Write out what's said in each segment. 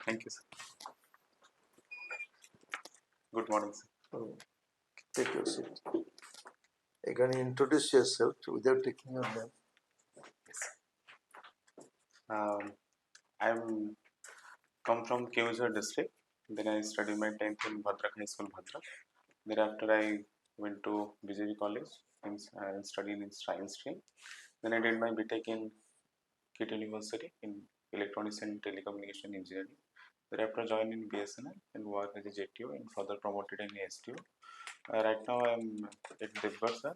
Thank you, sir. Good morning, sir. Take your seat. You can introduce yourself without taking your name. I'm come from KUMAR district. Then I studied my 10th in Bhadrak High School, Bhadrak. Thereafter, I went to BJP College and studied in science stream. Then I did my BTech in KIT University in Electronics and Telecommunication Engineering. Thereafter, joined in BSNL and worked as a JTO and further promoted in STO. Right now, I'm at Dibbar, sir,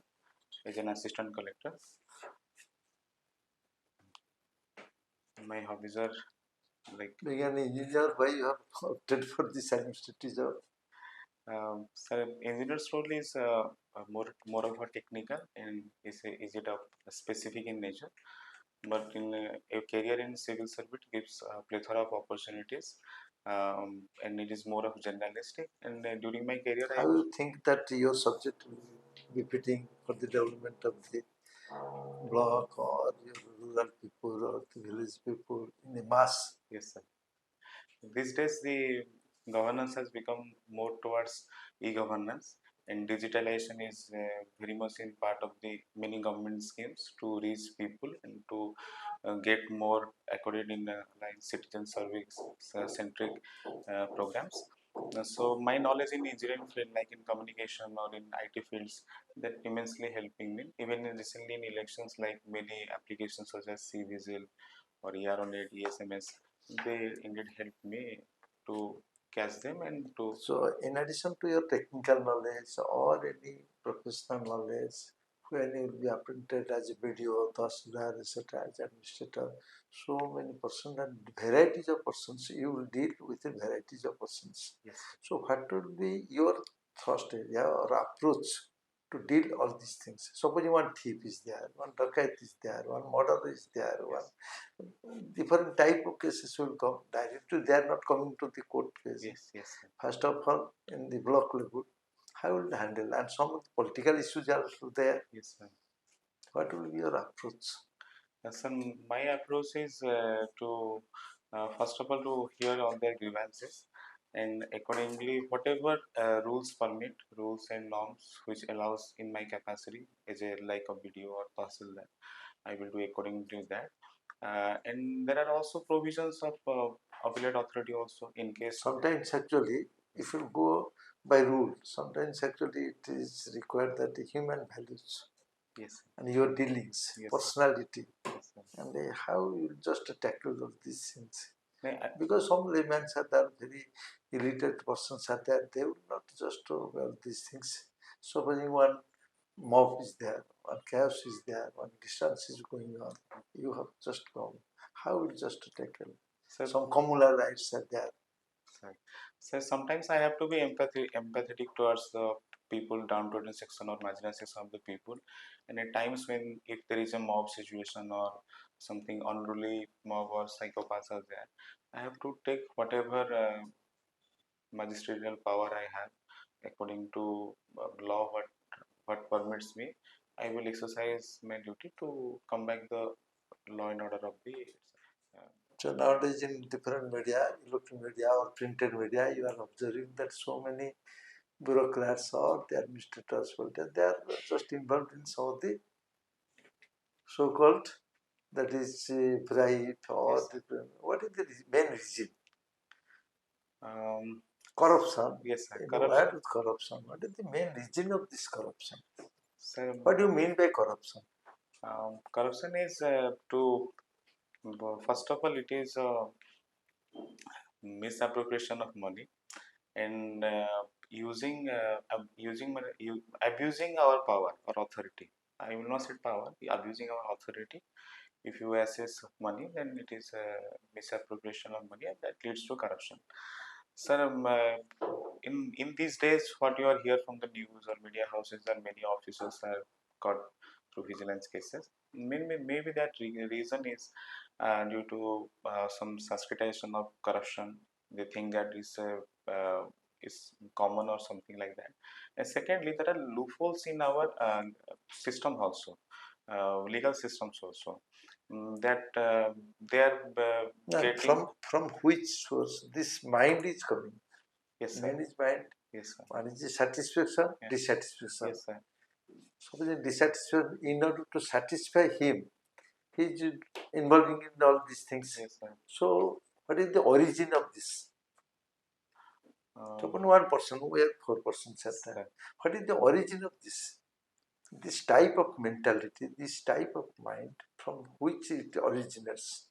as an assistant collector. My hobbies are like Being an engineer, why you have opted for this administrative job? So engineer's role is more of a technical and is it a specific in nature, but in a career in civil service gives a plethora of opportunities, and it is more of generalistic. And during my career, How do you think that your subject will be fitting for the development of the block or your rural people or the village people in the mass? Yes, sir. These days, the governance has become more towards e-governance, and digitalization is very much in part of the many government schemes to reach people and to get more accorded in like citizen service centric programs. So my knowledge in engineering field, like in communication or in IT fields, that immensely helping me. Even recently in elections, like many applications such as CVSL or ER-on-8, ESMS, they indeed helped me to catch them and to. So, in addition to your technical knowledge or any professional knowledge, when you will be appointed as a BDO, Tahsildar, etc., as administrator, so many persons and varieties of persons, you will deal with a varieties of persons. Yes. So, what will be your thrust area or approach to deal all these things? Suppose one thief is there, one dacoit is there, one murderer is there, Yes. one different type of cases will come directly. They are not coming to the court case. Yes, yes, sir. First of all, in the block level, how will you handle? And some political issues are also there. Yes, sir. What will be your approach? So my approach is to first of all to hear all their grievances, and accordingly whatever rules permit, rules and norms which allows in my capacity as a like a video or tahsildar, I will do according to that. And there are also provisions of appellate authority also in case. Sometimes actually, if you go by rule, sometimes actually it is required that the human values. Yes. And your dealings, yes, personality, yes, and how you just tackle all these things. Because some laymen are there, very illiterate persons are there, they will not just well these things. Supposing one mob is there, one chaos is there, one distance is going on, you have just come. How will just tackle? Some communal rights are there. So sometimes I have to be empathetic towards the people, downtrodden section or marginal section of the people, and at times when if there is a mob situation or something unruly mob or psychopaths are there, I have to take whatever magisterial power I have according to law what permits me. I will exercise my duty to come back the law and order of the. So nowadays in different media, electronic media or printed media, you are observing that so many bureaucrats or the administrators, they are just involved in some of the so-called, that is bribe or Yes. what is the main reason? Corruption. Yes, sir. Corruption. Corruption. What is the main reason of this corruption? Sir, what do you mean by corruption? Corruption is first of all, it is misappropriation of money and abusing our power or authority. I will not say power, abusing our authority. If you assess money, then it is misappropriation of money, and that leads to corruption. Sir, in these days, what you are hear from the news or media houses, that many officers are caught through vigilance cases. Maybe that reason is due to some suspicion of corruption. They think that is common or something like that. And secondly, there are loopholes in our system also, legal systems also. that they are getting. From which source this mind is coming? Yes, sir. Mind is mind. Yes, sir. One is the satisfaction, Yeah. dissatisfaction. Yes, sir. Suppose the dissatisfaction, in order to satisfy him, he is involving in all these things. Yes, sir. So, what is the origin of this? Suppose one person, we have 4 persons at that. What is the origin of this? This type of mentality, this type of mind, from which it originates?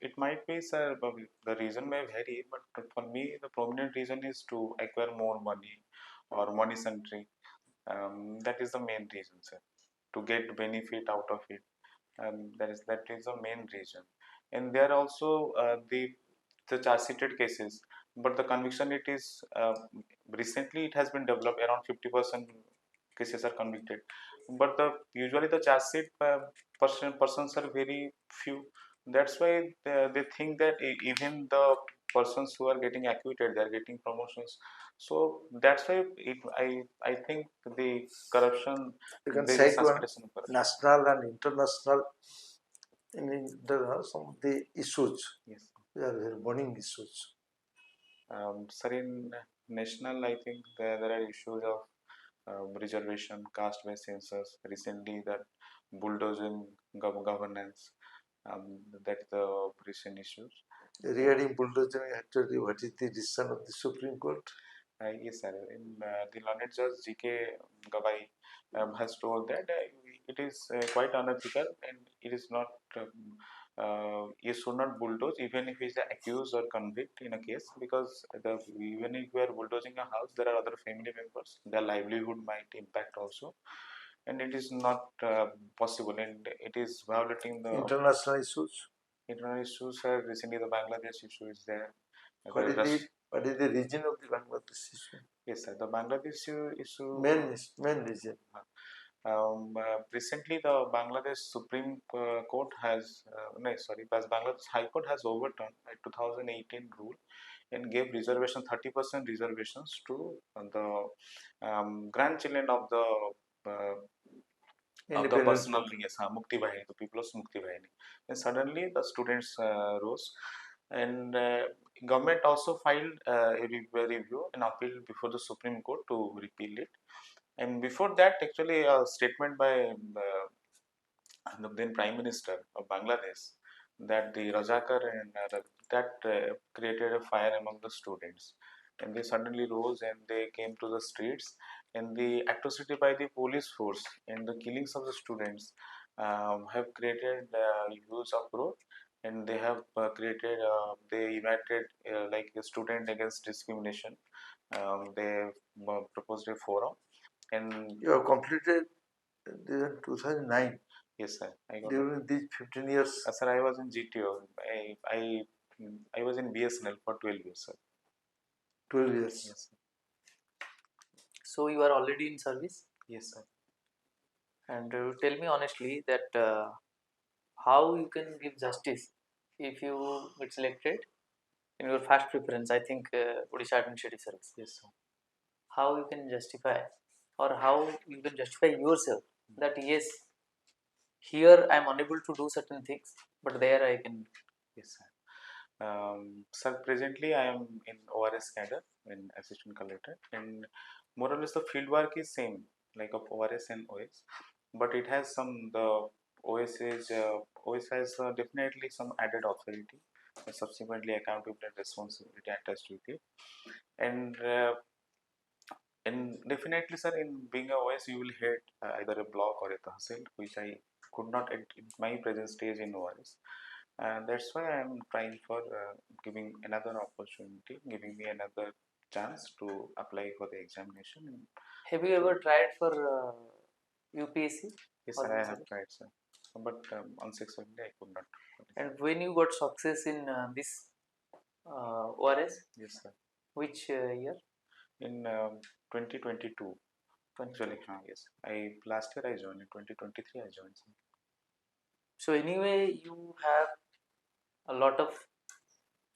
It might be, sir, but the reason may vary, but for me, the prominent reason is to acquire more money or money centric. That is the main reason, sir, to get benefit out of it. That is the main reason. And there are also the charge sheeted cases, but the conviction it is recently it has been developed around 50% cases are convicted, but usually the charge sheet persons are very few. That's why they think that even the persons who are getting acquitted they are getting promotions. So that's why I think the corruption, You can there is a cite one suspicion of corruption. national and international some of the issues. Yes. They are very burning issues. Sir, in national, I think there are issues of reservation, caste-based census. Recently, that bulldozing governance. That is the recent issues. Regarding bulldozing, actually, what is the decision of the Supreme Court? Yes, sir. In the learned judge G.K. Gavai has told that it is quite unethical and it is not. You should not bulldoze even if he is accused or convicted in a case, because even if you are bulldozing a house, there are other family members. Their livelihood might impact also, and it is not possible, and it is violating the international issues. International issues. Recently, the Bangladesh issue is there. What is the region of the Bangladesh issue? Yes, sir. The Bangladesh issue. Main region. Recently, the Bangladesh Supreme Court has, no, sorry, Bangladesh High Court has overturned a 2018 rule and gave reservation 30% reservations to the grandchildren of the personal, yes, Mukti Bahini, the people of Mukti Bahini. And suddenly the students rose, and government also filed a review and appeal before the Supreme Court to repeal it. And before that, actually, a statement by the then Prime Minister of Bangladesh that the Rajakar and that created a fire among the students, and they suddenly rose and they came to the streets, and the atrocity by the police force and the killings of the students have created huge uproar, and they have created they united like a student against discrimination. They proposed a forum, and you have completed in 2009. Yes, sir. I got during these 15 years. Sir, I was in GTO. I was in BSNL for 12 years, sir. 12 years. Yes, sir. So you are already in service? Yes, sir. And tell me honestly that how you can give justice if you get selected in your first preference, I think Odisha Administrative Service. Yes, sir. How you can justify, or how you can justify yourself that yes, here I am unable to do certain things, but there I can. Yes, sir. Sir, presently I am in ORS cadre, in assistant collector, and more or less the field work is same like of ORS and OS, but it has some the OS has definitely some added authority, and subsequently accountability and responsibility attached with it, and definitely, sir, in being a OS, you will hit either a block or a tahsil, which I could not at my present stage in ORS. And that's why I am trying for giving another opportunity, giving me another chance to apply for the examination. Have you ever tried for UPSC? Yes, sir, I have tried, sir. But unsuccessfully, I could not. And when you got success in this ORS? Yes, sir. Which year? In 2022. Actually, yes. Last year I joined. In 2023 I joined. Sir. So anyway, you have a lot of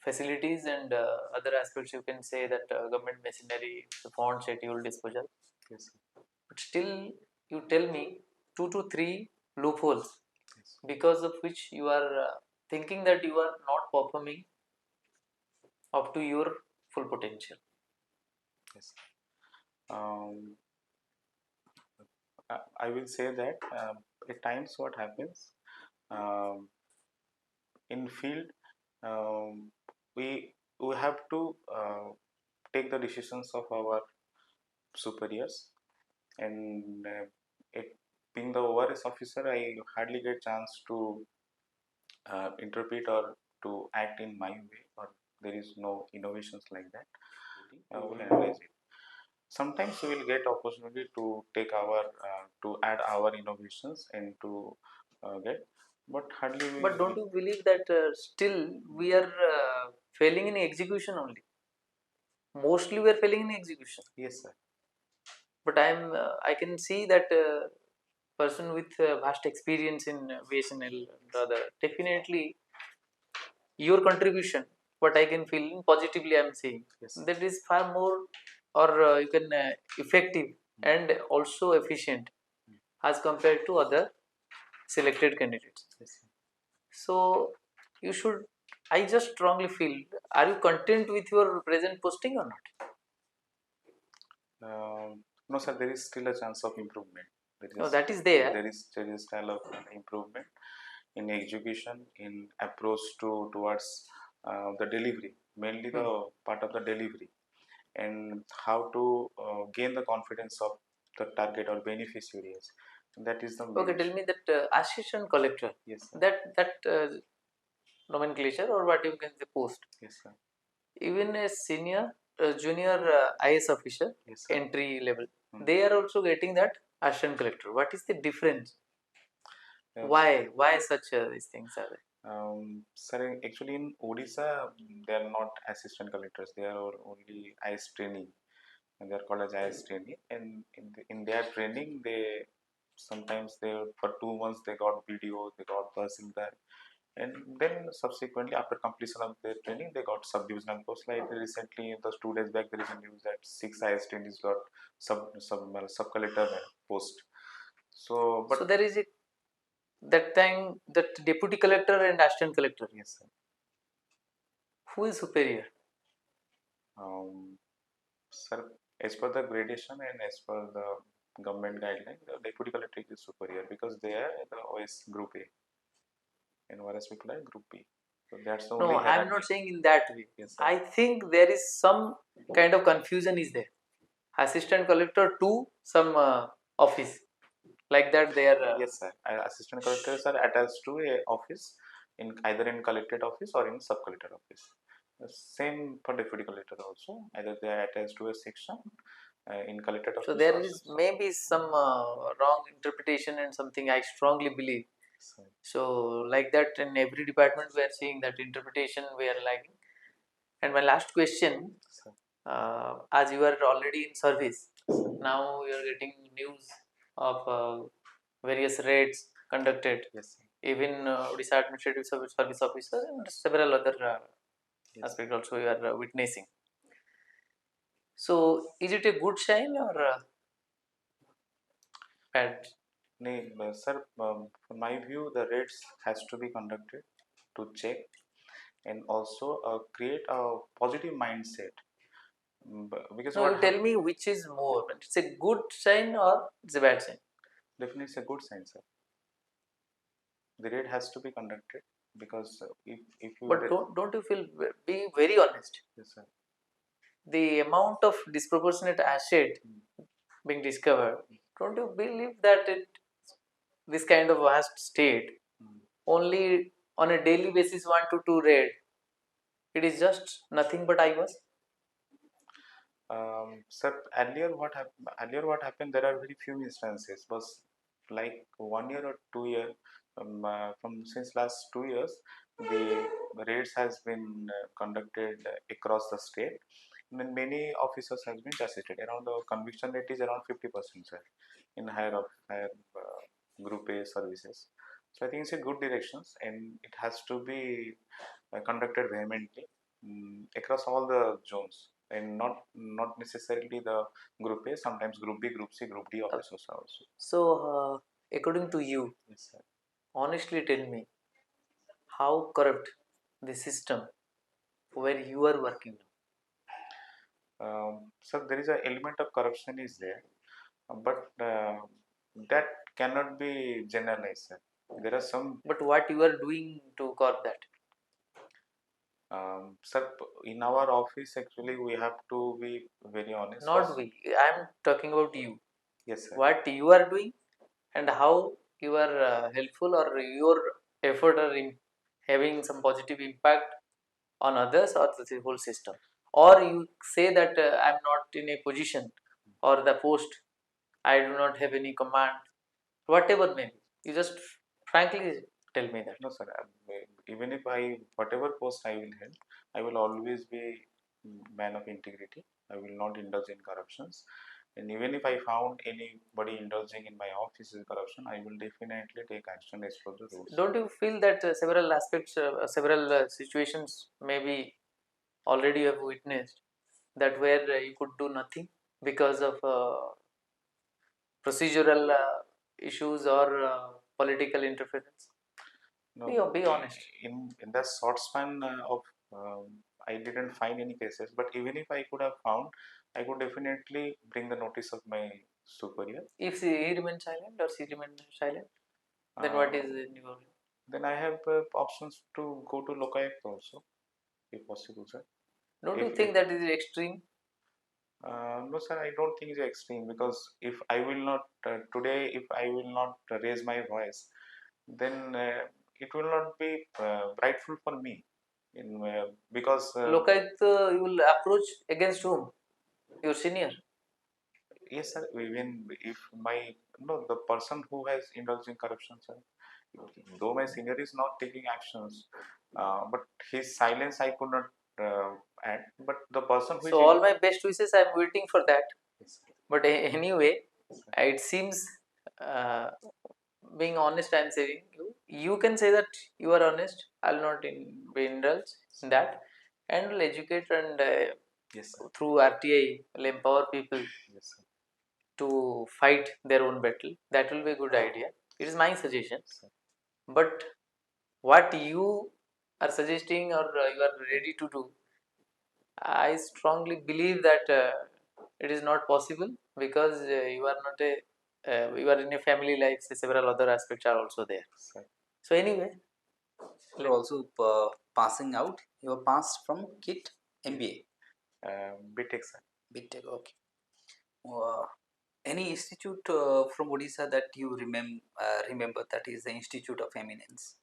facilities and other aspects. You can say that government machinery, the fund schedule, disposal. Yes, sir. But still, you tell me 2 to 3 loopholes because of which you are thinking that you are not performing up to your full potential. Yes. I will say that at times what happens um, in field, um, we have to take the decisions of our superiors, and it, being the ORS officer, I hardly get chance to interpret or to act in my way, or there is no innovations like that. We can analyze it. Sometimes we will get opportunity to take our to add our innovations and to get, but hardly we. But don't you believe that still we are failing in execution only? Mostly we are failing in execution. Yes, sir. But I can see that person with vast experience in VSNL and other, definitely your contribution, what I can feel positively, I'm saying, Yes. that is far more, or you can effective and also efficient as compared to other selected candidates. Yes, sir. So you should, I just strongly feel, are you content with your present posting or not? No, sir. There is still a chance of improvement. No, that is there. There is still of improvement in execution, in approach towards the delivery, mainly the part of the delivery, and how to gain the confidence of the target or beneficiaries. That is the main Okay, tell issue. me that assistant collector, Yes, sir. that nomenclature or what you can say post, Yes, sir. even a senior junior IAS officer, Yes, sir. entry level, they are also getting that assistant collector. What is the difference? Why such these things are there? Sir, actually in Odisha, they are not assistant collectors. They are only IAS trainee, and they are called as IAS trainee. And in their training, they sometimes they for 2 months they got BDO, they got Tahsildar, and then subsequently after completion of their training, they got sub-divisional post. Like recently, just 2 days back, there is a news that 6 IAS trainees got sub collector post. So, but So there is a that time that deputy collector and assistant collector. yes, sir. Who is superior? Sir, as per the gradation and as per the government guideline, the deputy collector is superior because they are the OS group A and whereas people are group B. So that's the only No, I'm not hierarchy. saying in that way. Yes, sir. I think there is some kind of confusion is there. Assistant collector to some office like that they are. Yes, sir. Assistant collectors are attached to a office in either in collected office or in sub collected office. The same for deputy collector also. Either they are attached to a section in collected office. So there is maybe some wrong interpretation and something I strongly believe. So like that in every department we are seeing that interpretation we are lagging. And my last question, as you are already in service, now you are getting news of various raids conducted. Yes, even Odisha Administrative Service Officer and several other aspects also you are witnessing. So is it a good sign or bad? Sir, from my view, the raids has to be conducted to check and also create a positive mindset. Because No, what you tell me which is more. It's a good sign or it's a bad sign? definitely it's a good sign, sir. The raid has to be conducted because if you But don't you feel, be very honest, yes, sir. the amount of disproportionate asset being discovered, don't you believe that this kind of vast state only on a daily basis 1 to 2 raid, it is just nothing but IAS? Sir, earlier what happened, there are very few instances, but like 1 year or 2 year, from since last 2 years, the raids has been conducted across the state. And then many officers has been assisted. Around the conviction rate is around 50%, sir, in higher group A services. So I think it's a good directions, and it has to be conducted vehemently across all the zones, and not necessarily the group A. Sometimes group B, group C, group D officers also. So according to you, Yes, sir. honestly tell me how corrupt the system where you are working now. So there is an element of corruption is there, but that cannot be generalized, sir. There are some, But what you are doing to curb that? sir, in our office actually we have to be very honest. Not we. I am talking about you. Yes, sir. What you are doing and how you are helpful or your effort are in having some positive impact on others or the whole system. Or you say that I am not in a position or the post, I do not have any command, whatever may be. You just frankly tell me that. No, sir. Even if I, whatever post I will hold, I will always be man of integrity. I will not indulge in corruptions. And even if I found anybody indulging in my office in corruption, I will definitely take action as per the rules. Don't you feel that several aspects, several situations maybe already you have witnessed that where you could do nothing because of procedural issues or political interference? No, Be honest. in the short span of, I didn't find any cases. But even if I could have found, I could definitely bring the notice of my superior. If he remains silent or she remains silent, then Uh, what is in your? then I have options to go to Lokaयुक्त also, if possible, sir. Don't you If think that is extreme? no, sir, I don't think it's extreme, because if I will not today, if I will not raise my voice, then it will not be rightful for me. Because Lokayukt, you will approach against whom? Your senior. yes, sir. Even if my no, the person who has indulged in corruption, sir, though my senior is not taking actions, but his silence I could not add. But the person who is So all my best wishes. I am waiting for that. yes, sir. But anyway, it seems, uh, being honest, I am saying you. You can say that you are honest. I'll not be indulged in that, and will educate and Yes, sir. through RTI will empower people Yes, sir. to fight their own battle. That will be a good idea. It is my suggestion. Sir. But what you are suggesting or you are ready to do, I strongly believe that it is not possible because you are not a you are in a family life. So several other aspects are also there. Sir. So anyway, You're also passing out. You are passed from KIT MBA. BTech, sir. BTech, okay. Any institute from Odisha that you remember that is the Institute of Eminence?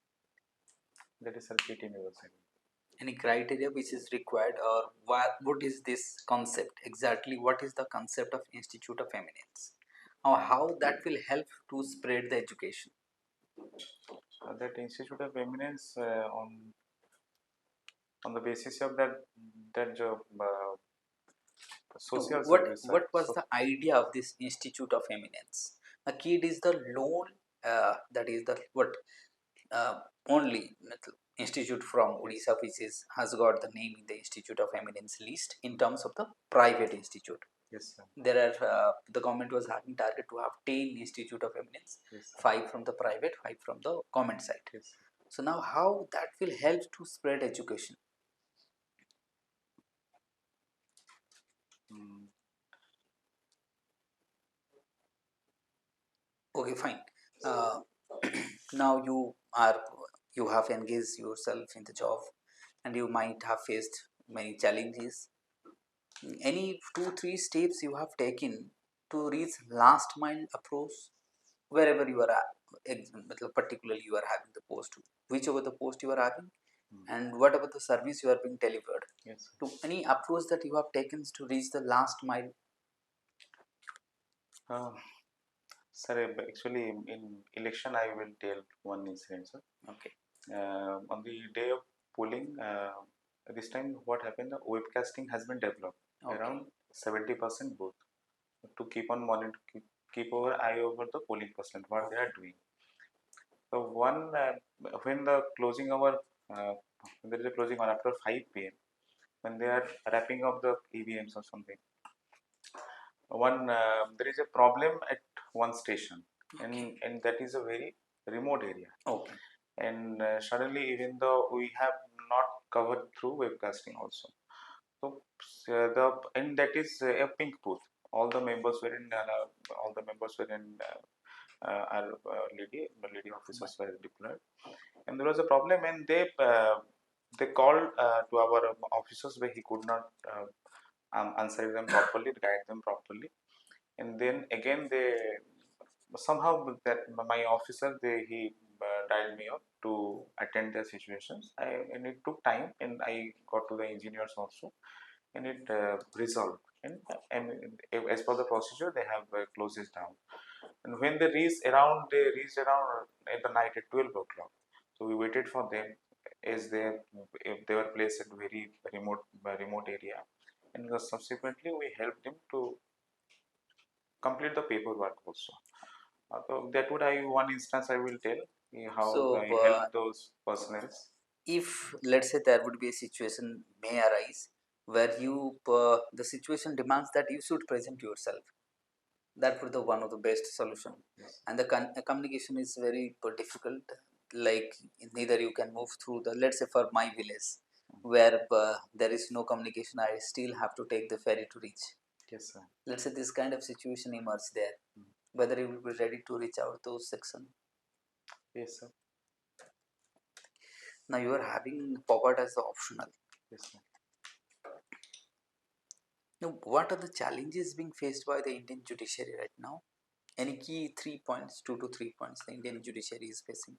That is, sir, KT University. Any criteria which is required, or what is this concept exactly? What is the concept of Institute of Eminence? Or how that will help to spread the education? That Institute of Eminence, on the basis of that job, No, social what service, sir. what was the idea of this Institute of Eminence? A KID is the lone, that is the what uh, only institute from Odisha which is has got the name in the Institute of Eminence list in terms of the private institute. Yes, sir. There are the government was having target to have 10 Institute of Eminence, Yes, sir. 5 from the private, 5 from the government side. Yes, sir. So now how that will help to spread education? Mm, Okay, fine. Uh, now you have engaged yourself in the job, and you might have faced many challenges. Any 2 3 steps you have taken to reach last mile approach wherever you are at, particularly you are having the post, whichever the post you are having, and whatever the service you are being delivered, yes, sir. to any approach that you have taken to reach the last mile. Uh, Sir, actually, in election, I will tell one incident, sir. Okay. On the day of polling, this time what happened? The webcasting has been developed Okay. around 70% both to keep on monitor, keep our eye over the polling percent, what they are doing. So when the closing hour, when there is a closing hour after 5 p.m., when they are wrapping up the EVMs or something, there is a problem at one station, Okay. and that is a very remote area. Okay. And suddenly, even though we have not covered through webcasting also, so and that is a pink booth. All the members were in our lady officers were deployed, and there was a problem, and they called to our officers where he could not answer them properly, guide them properly, and then again they somehow that my officer he dialed me up to attend their situations. And it took time, and I got to the engineers also, and it resolved. And as per the procedure, they have closed it down. And when they reached around at the night at 12 o'clock. So we waited for them as if they were placed at very remote area, and subsequently we helped them to complete the paperwork also. So that would I one instance I will tell how So, I help those personnel. if let's say there would be a situation may arise where the situation demands that you should present yourself, that would be the one of the best solution. Yes. And the communication is very difficult, like neither you can move through the, let's say for my village where there is no communication, I still have to take the ferry to reach. Yes, sir. Let's say this kind of situation emerges there, whether you will be ready to reach out those section. Yes, sir. Now you are having pop-out as the optional. Yes, sir. Now, what are the challenges being faced by the Indian judiciary right now? Any key 3 points, 2 to 3 points the Indian judiciary is facing?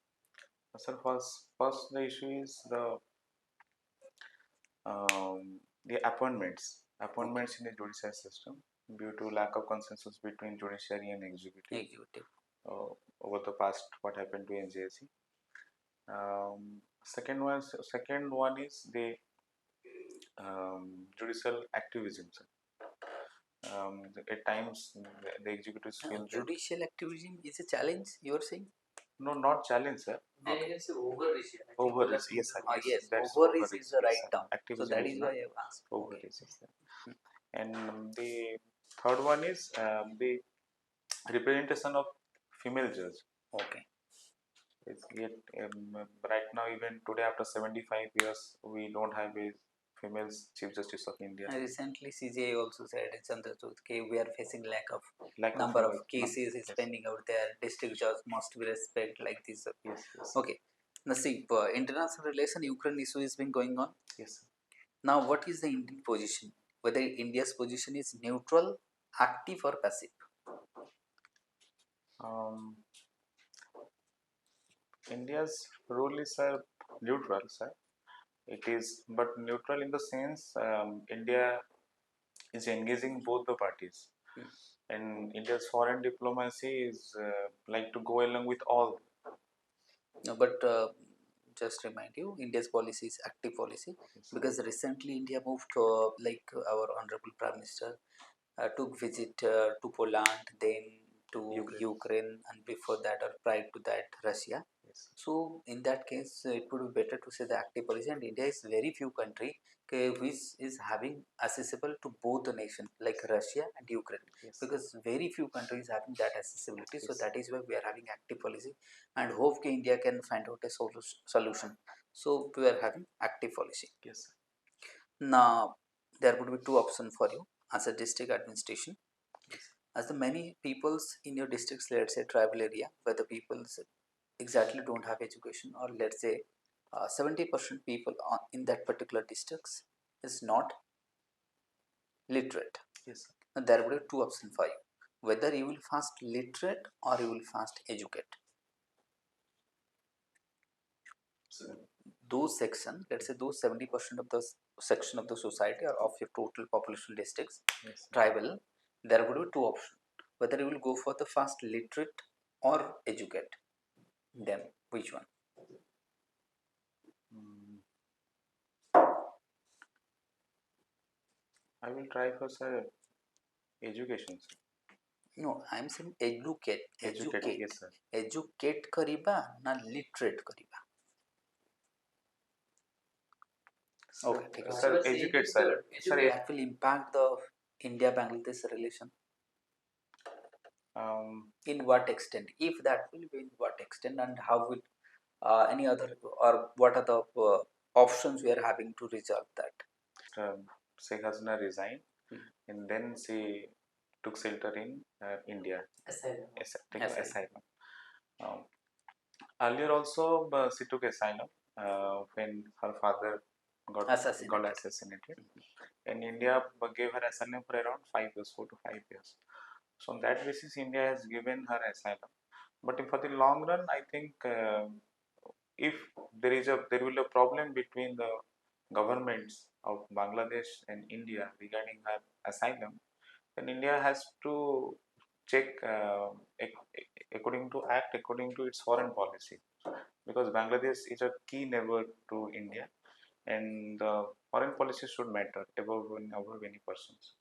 Sir, first the issue is the appointments in the judicial system due to lack of consensus between judiciary and executive over the past what happened to NJSC. Second one is the judicial activism, sir. At times the executives feel that Judicial activism is a challenge, you are saying? no, not challenge, sir. Then you can say overreach. Overreach, yes, sir. Yes, That's overreach is the yes, right sir. term. So Activism that is is not why I have asked. overreach, yes, sir. And the third one is the representation of female judge. Okay. It's yet right now, even today after 75 years, we don't have a female Chief Justice of India. Recently, CJI also said it's understood okay, we are facing lack of Lack number of female- cases is yes. pending out there. District judge must be respect like this. Yes, yes. Okay. Now see, international relation Ukraine issue is been going on. Yes, sir. Now, what is the Indian position? Whether India's position is neutral, active, or passive? India's role is neutral, sir. It is, but neutral in the sense India is engaging both the parties, and India's foreign diplomacy is like to go along with all. No, but just remind you, India's policy is active policy because recently India moved like our honorable Prime Minister took visit to Poland, then to Ukraine, and before that or prior to that Russia. Yes. So in that case, it would be better to say the active policy. And India is very few country which is having accessible to both the nation like Russia and Ukraine, Yes. because very few countries having that accessibility. So Yes. that is why we are having active policy, and hope India can find out a solution. So we are having active policy. Yes. Now there would be two options for you as a district administration. As the many peoples in your districts, let's say tribal area where the peoples exactly don't have education, or let's say 70% people in that particular districts is not literate. Yes. Now there would be two options for you, whether you will first literate or you will first educate. Those section, let's say those 70% of the section of the society or of your total population districts, Yes. tribal, there would be two options, whether you will go for the first literate or educate. Then which one? I will try for sir education. Sir. No, I am saying educate. Educate. Yes, sir. Educate करीबा ना literate करीबा. Okay, ठीक है. Sir, educate, sir. Sir, That will impact the India-Bangladesh relation. In what extent? If that will be in what extent, and how will any other, or what are the options we are having to resolve that? Sheikh Hasina resigned, and then she took shelter in India. Asylum. Taking Asylum. asylum. Um, Earlier also, she took asylum when her father got assassinated. And India gave her asylum for around 5 years, 4 to 5 years. So on that basis, India has given her asylum. But for the long run, I think if there will be a problem between the governments of Bangladesh and India regarding her asylum, then India has to check according to act according to its foreign policy, because Bangladesh is a key neighbor to India, and foreign policy should matter above any persons.